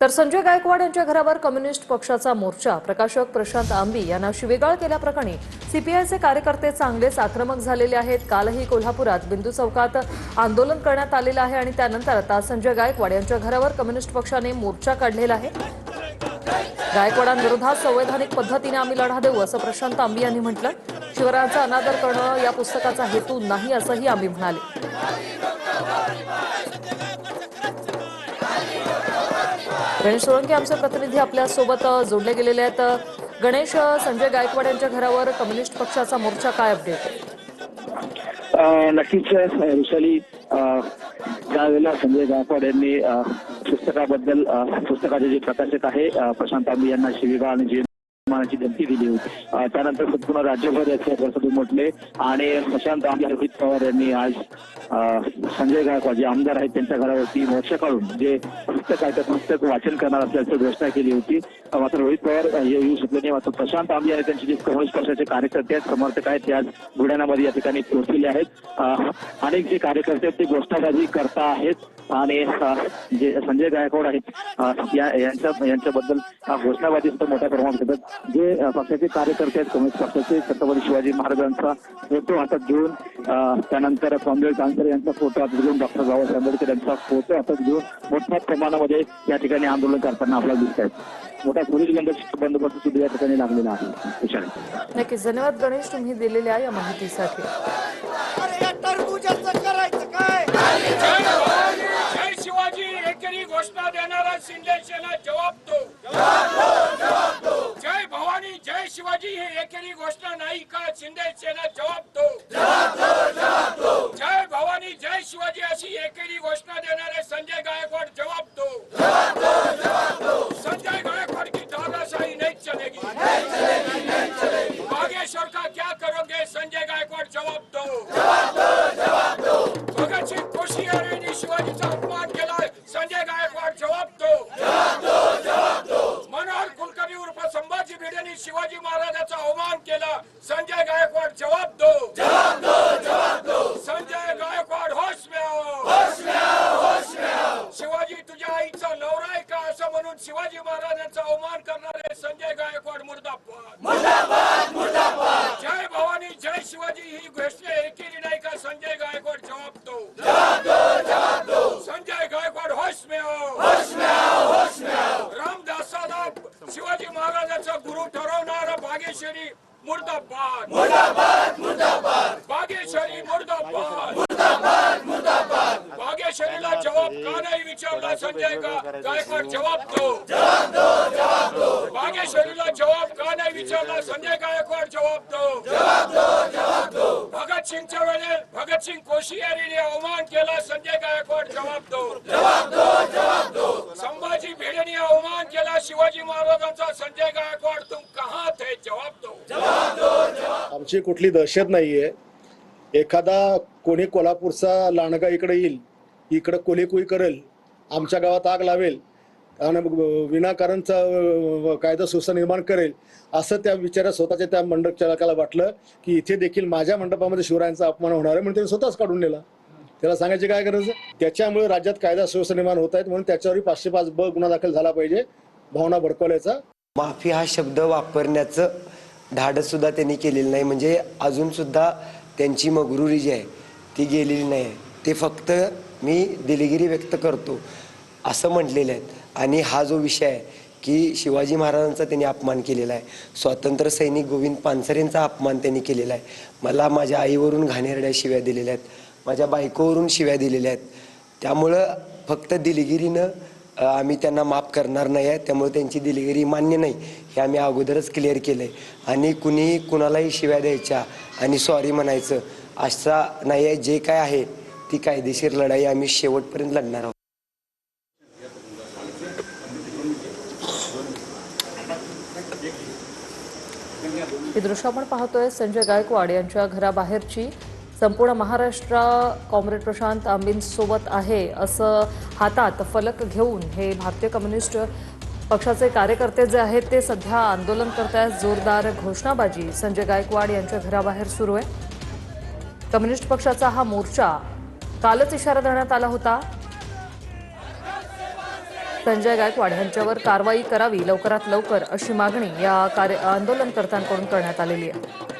तर संजय गायकवाड यांच्या घरावर कम्युनिस्ट पक्षाचा मोर्चा. प्रकाशक प्रशांत आंबी यांना शिवीगाळ केल्याप्रकरणी सीपीआयचे कार्यकर्ते चांगलेच आक्रमक झालेले आहेत. कालही कोल्हापुरात बिंदू चौकात आंदोलन करण्यात आलेलं आहे आणि त्यानंतर आता संजय गायकवाड यांच्या घरावर कम्युनिस्ट पक्षाने मोर्चा काढलेला आहे. गायकवाडांविरोधात संवैधानिक पद्धतीने आम्ही लढा देऊ असं प्रशांत आंबी यांनी म्हटलं. शिवरायांचा अनादर करणं या पुस्तकाचा हेतू नाही असंही आंबी म्हणाले. गणेश सोळंकी आमचे प्रतिनिधी आपल्या सोबत जोडले गेलेले आहेत. गणेश, संजय गायकवाड यांच्या घरावर कम्युनिस्ट पक्षाचा मोर्चा, काय अपडेट आहे? नक्कीच वैशाली, ज्यावेळेला संजय गायकवाड यांनी पुस्तकाबद्दल पुस्तकाचे जे प्रकाशक आहे प्रशांत आंबी यांना शिवीगाळ आणि मानाची धमकी दिली होती, त्यानंतर संपूर्ण राज्यभर याचे प्रसाद उमटले आणि प्रशांत आंबी आणि रोहित पवार यांनी आज संजय गायकवाड जे आमदार आहेत त्यांच्या घरावरती मोर्चा काढून जे पुस्तक आहे त्या पुस्तक वाचन करणार असल्याची घोषणा केली होती. मात्र रोहित पवार येऊ शकले नाही. मात्र प्रशांत आंबी आणि त्यांचे जे कम्युनिस्ट पक्षाचे कार्यकर्ते आहेत, समर्थक आहेत, ते आज बुलढाणामध्ये या ठिकाणी पोहोचलेले आहेत. अनेक जे कार्यकर्ते आहेत ते घोषणाबाजी करता आहेत आणि जे संजय गायकवाड आहेत यांच्याबद्दल घोषणाबाजी सुद्धा मोठ्या प्रमाणात करतात. जे पक्षाचे कार्यकर्ते आहेत कम्युनिस्ट पक्षाचे, छत्रपती शिवाजी महाराजांचा फोटो हातात घेऊन, त्यानंतर कॉम्रेड कांकर यांचा फोटो हातात घेऊन, डॉक्टर बाबासाहेब आंबेडकर यांचा फोटो हातात घेऊन मोठ्या प्रमाणामध्ये या ठिकाणी आंदोलन करताना आपल्याला दिसत आहेत. मोठा पोलीस बंदोबस्त सुद्धा या ठिकाणी लागलेला आहे. नक्कीच, धन्यवाद गणेश तुम्ही दिलेल्या या माहितीसाठी. जय शिवाजी एकेरी घोषणा देणारा शिंदे सेना जवाब दो. जय भवानी जय शिवाजी ही एकेरी घोषणा नाही का? शिंदे सेना जवाब दो. जय भवानी जय शिवाजी अशी एकेरी घोषणा देणारे संजय गायकवाड जवाब दो. संजय गायकवाड की दादाशाही नहीं चलेगी. बागेश्वर का क्या करोगे संजय गायकवाड जवाब दो. भगत सिंह कोश्यारी ने शिवाजीचा अपमान केलाय, संजय गायकवाड जवाब दो. मनोहर कुलकर्णी उर्फ संभाजी भिडेंनी शिवाजी महाराजांचा अवमान केला, संजय गायकवाड जवाब दो. संजय गायकवाड होश में आओ. शिवाजी तुझ्या आईचा नवरा आहे का असं म्हणून शिवाजी महाराजांचा अवमान करणारे संजय गायकवाड मुर्दाबाद. जय भवानी जय शिवाजी ही घोषणा एकेरी नाही का? संजय गायकवाड जवाब दो. संजय गायकवाड होश में आओ. रामदासाला शिवाजी महाराजांचा गुरु ठरवणारा बागेश्वरी मुर्दाबाद. बागेश्वरी मुर्दाबाद. बागेश्वरीला जवाब का नाही विचारला संजय गायकवाड जवाब दो. बागेश्वरीला जवाब का नाही विचारला संजय गायकवाड जवाब दो. भगतसिंगच्या वेळेस भगतसिंग कोश्यारीने अवमान केला, संजय गायकवाड जवाब दो. संभाजी भिडेंनी अवमान केला शिवाजी महाराजांचा, संजय गायकवाड तुम कहां थे? जवाब दो. आमची कुठली दहशत नाहीये. एखादा कोणी कोल्हापूरचा लांडगा इकडे येईल, इकडे कोलीकुई करेल, आमच्या गावात आग लावेल आणि विनाकारणचा कायदा सुव्यवस्था निर्माण करेल असं त्या विचारात स्वतःच्या त्या मंडप चालकाला वाटलं की इथे देखील माझ्या मंडपामध्ये शिवरायांचा अपमान होणार आहे, म्हणून त्याने स्वतःच काढून नेला. त्याला सांगायची काय गरज आहे? त्याच्यामुळे राज्यात कायदा सुव्यवस्था निर्माण होत आहेत, म्हणून त्याच्यावर 505 गुन्हा दाखल झाला पाहिजे भावना भडकवल्याचा. माफी हा शब्द वापरण्याचं धाडस सुद्धा त्यांनी केलेलं नाही. म्हणजे अजून सुद्धा त्यांची मगरुरी जी आहे ती गेलेली नाही. ते फक्त मी दिलगिरी व्यक्त करतो असं म्हटलेलं आहेत. आणि हा जो विषय आहे की शिवाजी महाराजांचा त्यांनी अपमान केलेला आहे, स्वातंत्र्य सैनिक गोविंद पानसरेंचा अपमान त्यांनी केलेला आहे, मला माझ्या आईवरून घाणेरड्या शिव्या दिलेल्या आहेत, माझ्या बायकोवरून शिव्या दिलेल्या आहेत. त्यामुळं फक्त दिलगिरीनं आम्ही त्यांना माफ करणार नाही आहे. त्यामुळे त्यांची दिलगिरी मान्य नाही हे आम्ही अगोदरच क्लिअर केलं आहे. आणि कुणी कुणालाही शिव्या द्यायच्या आणि सॉरी म्हणायचं असा नाही आहे. जे काय आहे ती कायदेशीर लढाई आम्ही शेवटपर्यंत लढणार आहोत. ही दृश्य आपण पाहतोय संजय गायकवाड यांच्या घराबाहेरची. संपूर्ण महाराष्ट्र कॉम्रेड प्रशांत आंबींसोबत आहे असं हातात फलक घेऊन हे भारतीय कम्युनिस्ट पक्षाचे कार्यकर्ते जे आहेत ते सध्या आंदोलन करतायत. जोरदार घोषणाबाजी संजय गायकवाड यांच्या घराबाहेर सुरू आहे. कम्युनिस्ट पक्षाचा हा मोर्चा कालच इशारा देण्यात आला होता. संजय गायकवाड यांच्यावर कारवाई करावी लवकरात लवकर अशी मागणी या आंदोलनकर्त्यांकडून करण्यात आलेली आहे.